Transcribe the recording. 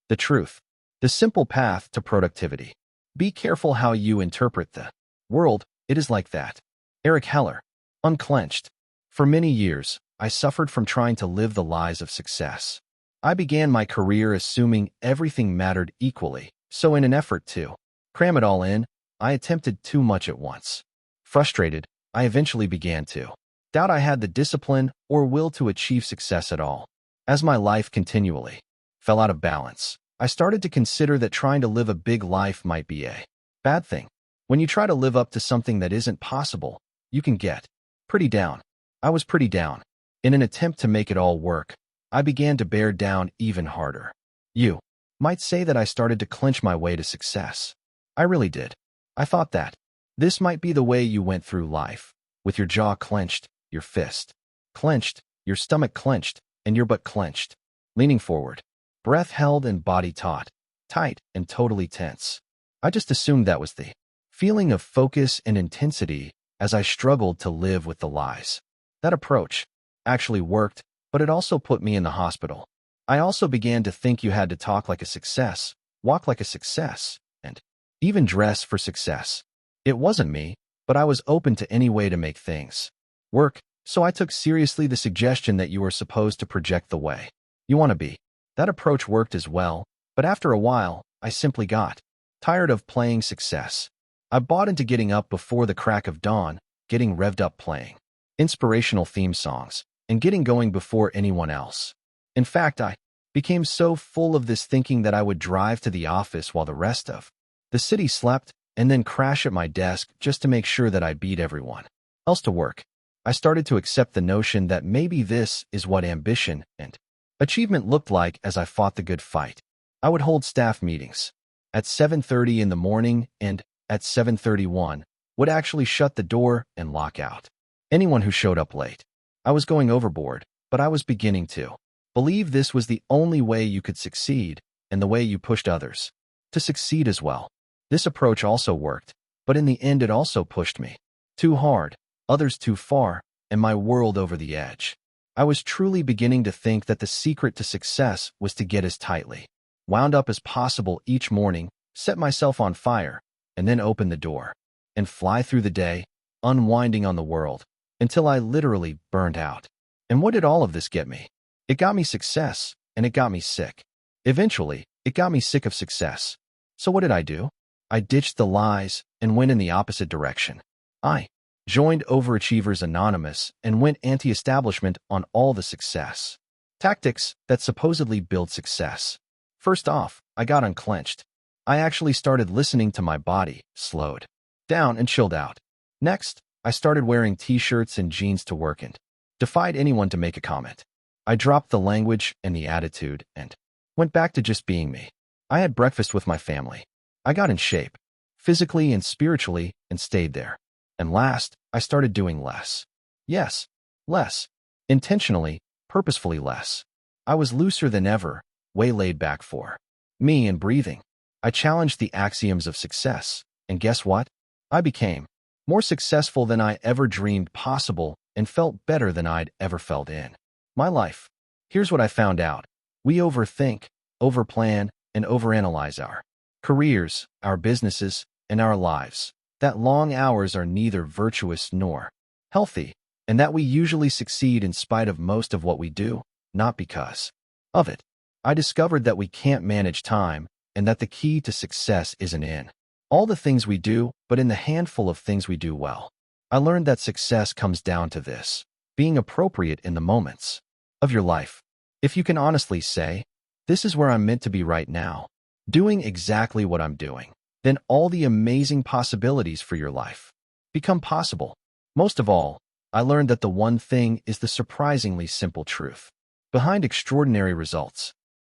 The truth. The simple path to productivity. Be careful how you interpret the world. It is like that. Eric Keller. Unclenched. For many years, I suffered from trying to live the lies of success. I began my career assuming everything mattered equally, so in an effort to cram it all in, I attempted too much at once. Frustrated, I eventually began to doubt I had the discipline or will to achieve success at all. As my life continually fell out of balance, I started to consider that trying to live a big life might be a bad thing. When you try to live up to something that isn't possible, you can get pretty down. I was pretty down. In an attempt to make it all work, I began to bear down even harder. You might say that I started to clinch my way to success. I really did. I thought that this might be the way you went through life, with your jaw clenched, your fist clenched, your stomach clenched, and your butt clenched, leaning forward, breath held and body taut, tight and totally tense. I just assumed that was the feeling of focus and intensity as I struggled to live with the lies. That approach actually worked, but it also put me in the hospital. I also began to think you had to talk like a success, walk like a success, and even dress for success. It wasn't me, but I was open to any way to make things work, so I took seriously the suggestion that you were supposed to project the way you want to be. That approach worked as well, but after a while, I simply got tired of playing success. I bought into getting up before the crack of dawn, getting revved up playing inspirational theme songs, and getting going before anyone else. In fact, I became so full of this thinking that I would drive to the office while the rest of the city slept and then crash at my desk just to make sure that I beat everyone else to work. I started to accept the notion that maybe this is what ambition and achievement looked like as I fought the good fight. I would hold staff meetings at 7:30 in the morning and at 7:31 would actually shut the door and lock out anyone who showed up late. I was going overboard, but I was beginning to believe this was the only way you could succeed and the way you pushed others to succeed as well. This approach also worked, but in the end it also pushed me too hard, others too far, and my world over the edge. I was truly beginning to think that the secret to success was to get as tightly wound up as possible each morning, set myself on fire, and then open the door and fly through the day, unwinding on the world, until I literally burned out. And what did all of this get me? It got me success, and it got me sick. Eventually, it got me sick of success. So what did I do? I ditched the lies and went in the opposite direction. I joined Overachievers Anonymous and went anti-establishment on all the success tactics that supposedly build success. First off, I got unclenched. I actually started listening to my body, slowed down and chilled out. Next, I started wearing t-shirts and jeans to work and defied anyone to make a comment. I dropped the language and the attitude and went back to just being me. I had breakfast with my family. I got in shape, physically and spiritually, and stayed there. And last, I started doing less. Yes, less. Intentionally, purposefully less. I was looser than ever, way laid back for me and breathing. I challenged the axioms of success, and guess what? I became more successful than I ever dreamed possible and felt better than I'd ever felt in my life. Here's what I found out. We overthink, overplan, and overanalyze our careers, our businesses, and our lives. That long hours are neither virtuous nor healthy, and that we usually succeed in spite of most of what we do, not because of it. I discovered that we can't manage time and that the key to success isn't in all the things we do, but in the handful of things we do well. I learned that success comes down to this: being appropriate in the moments of your life. If you can honestly say, this is where I'm meant to be right now, doing exactly what I'm doing, then all the amazing possibilities for your life become possible. Most of all, I learned that the one thing is the surprisingly simple truth behind extraordinary results.